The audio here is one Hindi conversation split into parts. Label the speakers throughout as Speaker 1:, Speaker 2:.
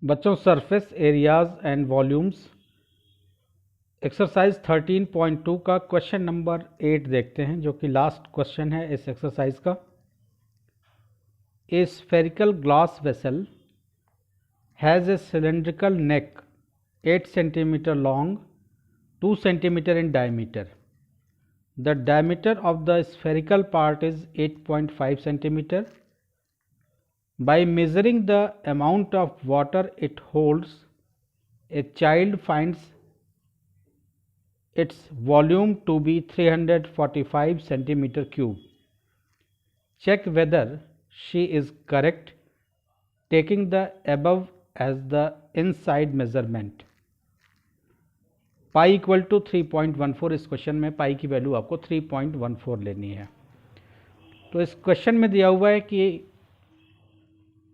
Speaker 1: बच्चों, surface areas and volumes exercise 13.2 का क्वेश्चन नंबर 8 देखते हैं, जो कि लास्ट क्वेश्चन है इस एक्सरसाइज का। ए spherical glass vessel has a cylindrical neck 8 centimetre long, 2 centimetre in diameter. The diameter of the spherical part is 8.5 centimeter. By measuring the amount of water it holds, a child finds its volume to be 345 centimeter cube. Check whether she is correct, taking the above as the inside measurement. Pi equal to 3.14। इस क्वेश्चन में पाई की वैल्यू आपको 3.14 लेनी है। तो इस क्वेश्चन में दिया हुआ है कि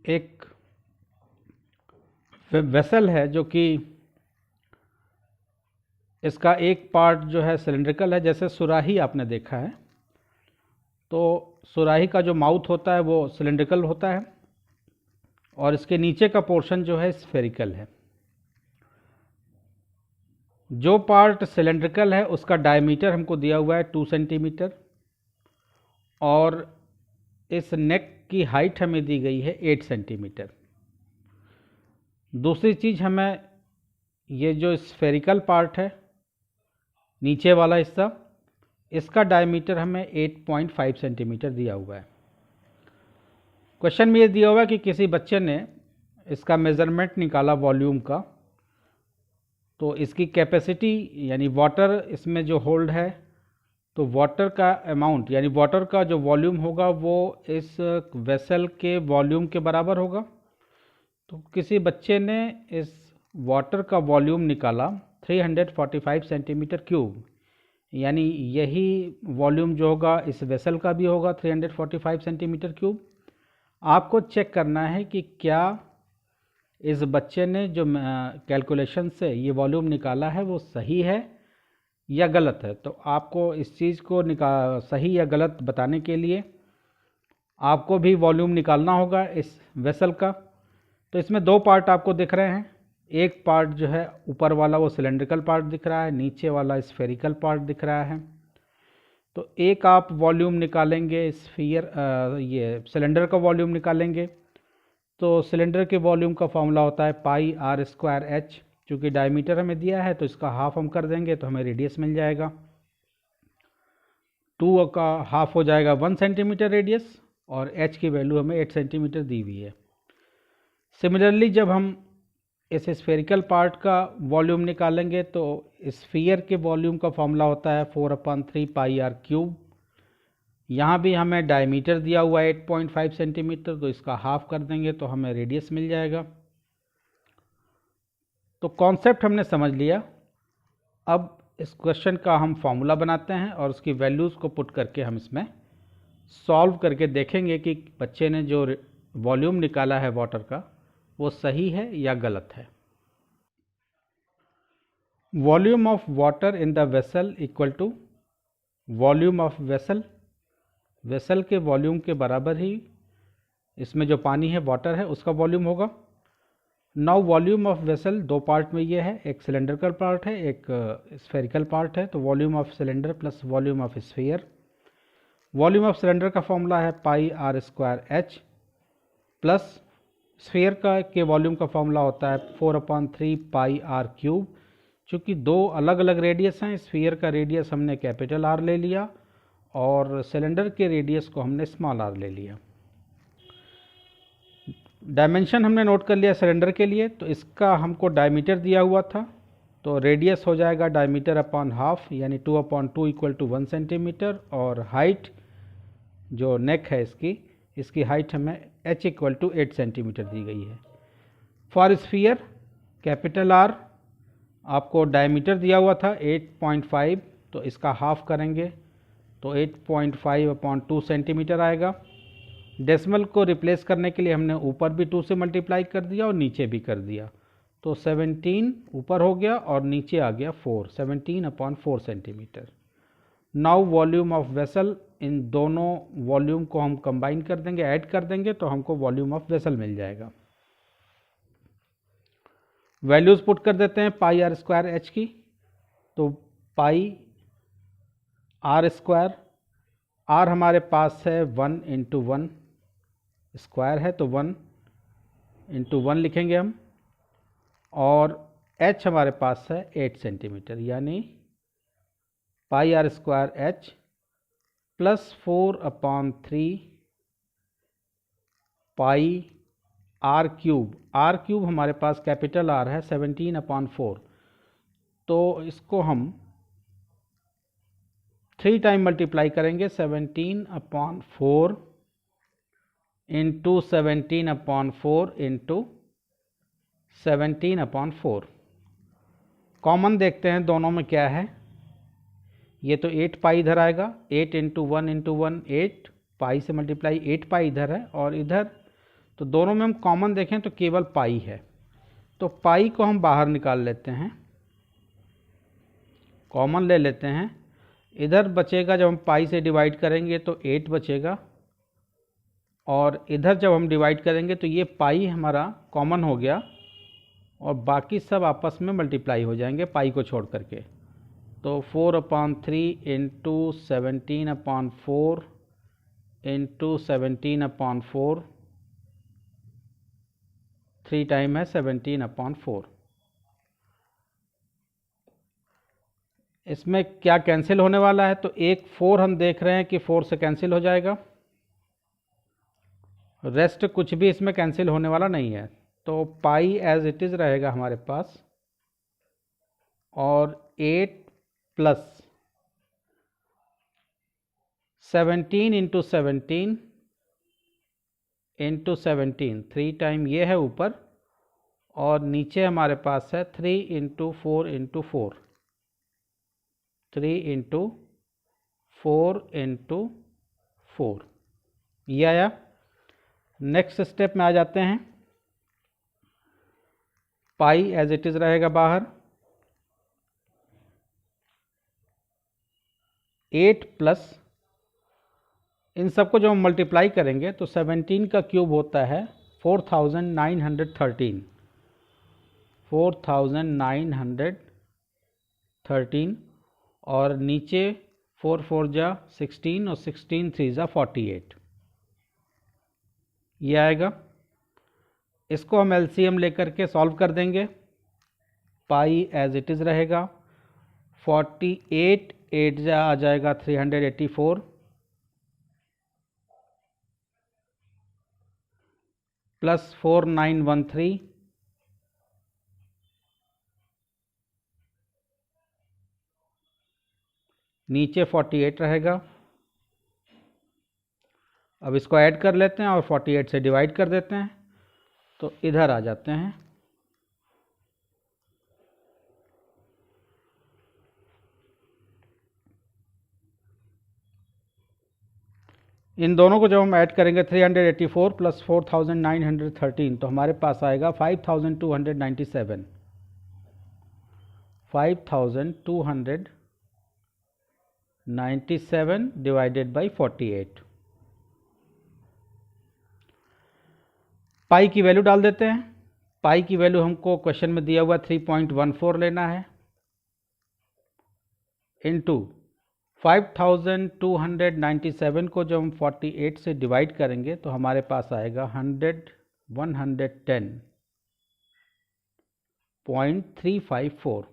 Speaker 1: एक वेसल है जो कि इसका एक पार्ट जो है सिलेंड्रिकल है, जैसे सुराही आपने देखा है। तो सुराही का जो माउथ होता है वो सिलेंड्रिकल होता है और इसके नीचे का पोर्शन जो है स्फेरिकल है। जो पार्ट सिलेंड्रिकल है उसका डायमीटर हमको दिया हुआ है 2 सेंटीमीटर और इस नेक की हाइट हमें दी गई है 8 सेंटीमीटर। दूसरी चीज़, हमें ये जो स्फेरिकल पार्ट है नीचे वाला हिस्सा, इसका डायमीटर हमें 8.5 सेंटीमीटर दिया हुआ है। क्वेश्चन में ये दिया हुआ है कि किसी बच्चे ने इसका मेज़रमेंट निकाला वॉल्यूम का, तो इसकी कैपेसिटी यानी वाटर इसमें जो होल्ड है, तो वाटर का अमाउंट यानी वाटर का जो वॉल्यूम होगा वो इस वेसल के वॉल्यूम के बराबर होगा। तो किसी बच्चे ने इस वाटर का वॉल्यूम निकाला 345 सेंटीमीटर क्यूब, यानी यही वॉल्यूम जो होगा इस वेसल का भी होगा 345 सेंटीमीटर क्यूब। आपको चेक करना है कि क्या इस बच्चे ने जो कैलकुलेशन से ये वॉल्यूम निकाला है वो सही है या गलत है। तो आपको इस चीज़ को सही या गलत बताने के लिए आपको भी वॉल्यूम निकालना होगा इस वेसल का। तो इसमें दो पार्ट आपको दिख रहे हैं। एक पार्ट जो है ऊपर वाला वो सिलेंड्रिकल पार्ट दिख रहा है, नीचे वाला स्फेरिकल पार्ट दिख रहा है। तो एक आप वॉल्यूम निकालेंगे स्फीयर, ये सिलेंडर का वॉल्यूम निकालेंगे। तो सिलेंडर के वॉल्यूम का फॉर्मूला होता है पाई आर स्क्वायर एच। चूँकि डायमीटर हमें दिया है तो इसका हाफ हम कर देंगे तो हमें रेडियस मिल जाएगा। 2 का हाफ हो जाएगा 1 सेंटीमीटर रेडियस और एच की वैल्यू हमें 8 सेंटीमीटर दी हुई है। सिमिलरली जब हम इस स्फेरिकल पार्ट का वॉल्यूम निकालेंगे तो स्फीयर के वॉल्यूम का फॉर्मूला होता है 4/3 पाई आर क्यूब। यहाँ भी हमें डायमीटर दिया हुआ है 8.5 सेंटीमीटर, तो इसका हाफ कर देंगे तो हमें रेडियस मिल जाएगा। तो कॉन्सेप्ट हमने समझ लिया। अब इस क्वेश्चन का हम फॉर्मूला बनाते हैं और उसकी वैल्यूज़ को पुट करके हम इसमें सॉल्व करके देखेंगे कि बच्चे ने जो वॉल्यूम निकाला है वाटर का वो सही है या गलत है। Volume of water in the vessel equal to volume of vessel. Vessel के वॉल्यूम के बराबर ही इसमें जो पानी है वाटर है उसका वॉल्यूम होगा। नाउ वॉल्यूम ऑफ वेसल दो पार्ट में ये है, एक सिलेंड्रिकल पार्ट है, एक स्फेरिकल पार्ट है। तो volume of cylinder plus volume of sphere. Volume of cylinder का फॉर्मूला है pi r square h plus sphere का के वॉल्यूम का फॉर्मूला होता है 4/3 पाई आर क्यूब। चूँकि दो अलग अलग रेडियस हैं, स्फीयर का रेडियस हमने कैपिटल आर ले लिया और सिलेंडर के रेडियस को हमने स्मॉल आर ले लिया। डायमेंशन हमने नोट कर लिया सिलेंडर के लिए। तो इसका हमको डायमीटर दिया हुआ था, तो रेडियस हो जाएगा डायमीटर अपॉन हाफ यानी 2/2 इक्वल टू 1 सेंटीमीटर। और हाइट जो नेक है इसकी हाइट हमें h इक्वल टू 8 सेंटीमीटर दी गई है। फॉर स्फीयर कैपिटल आर आपको डायमीटर दिया हुआ था 8.5, तो इसका हाफ करेंगे तो 8.5/2 सेंटीमीटर आएगा। डेसिमल को रिप्लेस करने के लिए हमने ऊपर भी 2 से मल्टीप्लाई कर दिया और नीचे भी कर दिया। तो 17 ऊपर हो गया और नीचे आ गया 4, 17/4 centimetre. Now volume of vessel, इन दोनों वॉल्यूम को हम कंबाइन कर देंगे, ऐड कर देंगे तो हमको वॉल्यूम ऑफ वेसल मिल जाएगा। वैल्यूज़ पुट कर देते हैं पाई आर स्क्वायर एच की, तो पाई आर स्क्वायर, आर हमारे पास है 1 इंटू 1 स्क्वायर है तो 1 इंटू 1 लिखेंगे हम, और एच हमारे पास है 8 सेंटीमीटर, यानी pi r square h plus 4/3 pi r cube. R cube हमारे पास कैपिटल आर है 17/4, तो इसको हम 3 टाइम मल्टीप्लाई करेंगे, 17/4 इंटू 17/4 इंटू 17/4। कॉमन देखते हैं दोनों में क्या है, ये तो 8 पाई इधर आएगा, 8 इंटू 1 इंटू 1 8 पाई से मल्टीप्लाई, 8 पाई इधर है और इधर, तो दोनों में हम कॉमन देखें तो केवल पाई है, तो पाई को हम बाहर निकाल लेते हैं, कॉमन ले लेते हैं। इधर बचेगा, जब हम पाई से डिवाइड करेंगे तो 8 बचेगा, और इधर जब हम डिवाइड करेंगे तो ये पाई हमारा कॉमन हो गया और बाकी सब आपस में मल्टीप्लाई हो जाएंगे पाई को छोड़ करके। तो 4/3 इंटू 17/4 इंटू 17/4, 3 टाइम है 17/4। इसमें क्या कैंसिल होने वाला है, तो एक 4 हम देख रहे हैं कि 4 से कैंसिल हो जाएगा, रेस्ट कुछ भी इसमें कैंसिल होने वाला नहीं है, तो पाई एज इट इज़ रहेगा हमारे पास, और 8 प्लस 17 इंटू 17 इंटू 17, 3 टाइम ये है ऊपर, और नीचे हमारे पास है 3 इंटू 4 इंटू 4, 3 इंटू 4 इंटू 4, ये आया। नेक्स्ट स्टेप में आ जाते हैं, पाई एज इट इज़ रहेगा बाहर, 8 प्लस, इन सबको जब हम मल्टीप्लाई करेंगे तो 17 का क्यूब होता है 4913, 4913, और नीचे 4 4 जा 16 और 16 3 जा 48, ये आएगा। इसको हम एलसीएम लेकर के सॉल्व कर देंगे, पाई एज इट इज़ रहेगा, 48 8 जा आ जाएगा 384, प्लस 4913, नीचे 48 रहेगा। अब इसको ऐड कर लेते हैं और 48 से डिवाइड कर देते हैं, तो इधर आ जाते हैं। इन दोनों को जब हम ऐड करेंगे 384 प्लस 4913, तो हमारे पास आएगा 5297, 5297 डिवाइडेड बाई 48। पाई की वैल्यू डाल देते हैं, पाई की वैल्यू हमको क्वेश्चन में दिया हुआ 3.14 लेना है, इनटू 5297 को जब हम 48 से डिवाइड करेंगे तो हमारे पास आएगा 110.354,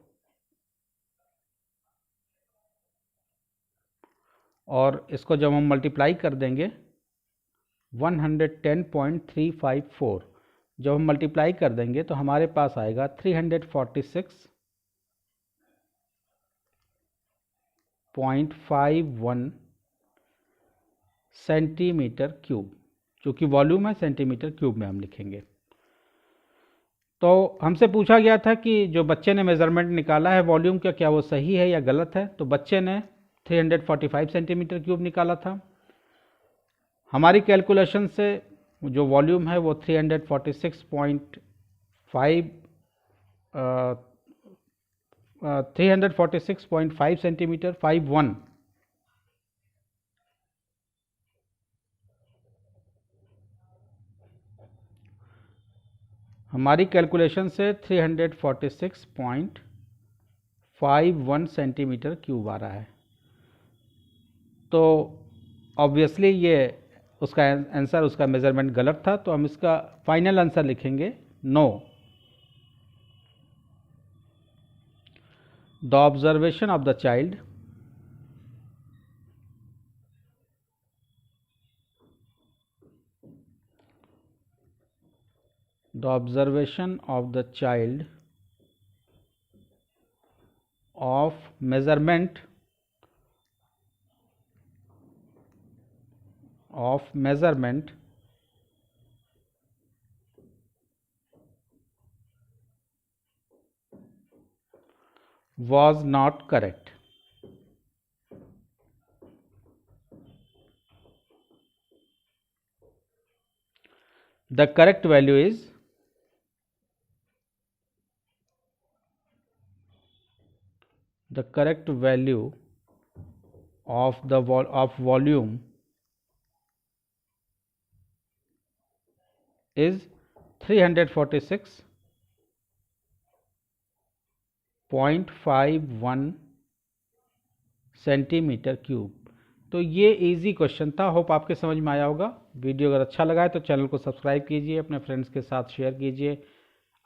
Speaker 1: और इसको जब हम मल्टीप्लाई कर देंगे 110.354, जब हम मल्टीप्लाई कर देंगे तो हमारे पास आएगा 346.51 सेंटीमीटर क्यूब, चूँकि वॉल्यूम है सेंटीमीटर क्यूब में हम लिखेंगे। तो हमसे पूछा गया था कि जो बच्चे ने मेज़रमेंट निकाला है वॉल्यूम का, क्या वो सही है या गलत है, तो बच्चे ने 345 सेंटीमीटर क्यूब निकाला था। हमारी कैलकुलेशन से जो वॉल्यूम है वो 346.5 सेंटीमीटर 51, हमारी कैलकुलेशन से 346.51 सेंटीमीटर क्यूब आ रहा है। तो ऑब्वियसली ये उसका आंसर, उसका मेज़रमेंट गलत था, तो हम इसका फाइनल आंसर लिखेंगे no. The observation of the child of measurement was not correct. The correct value is of volume is 346.51 centimetre cube. तो ये इजी क्वेश्चन था, होप आपके समझ में आया होगा। वीडियो अगर अच्छा लगा है तो चैनल को सब्सक्राइब कीजिए, अपने फ्रेंड्स के साथ शेयर कीजिए।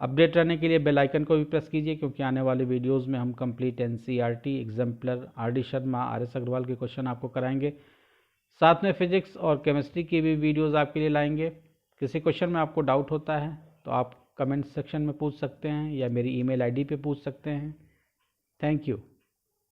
Speaker 1: अपडेट रहने के लिए बेल आइकन को भी प्रेस कीजिए, क्योंकि आने वाले वीडियोस में हम complete NCERT, exemplar, RD. Sharma, RS. Agarwal के क्वेश्चन आपको कराएंगे। साथ में फिजिक्स और केमिस्ट्री की भी वीडियोस आपके लिए लाएंगे। किसी क्वेश्चन में आपको डाउट होता है तो आप कमेंट सेक्शन में पूछ सकते हैं या मेरी ईमेल आईडी पे पूछ सकते हैं। Thank you.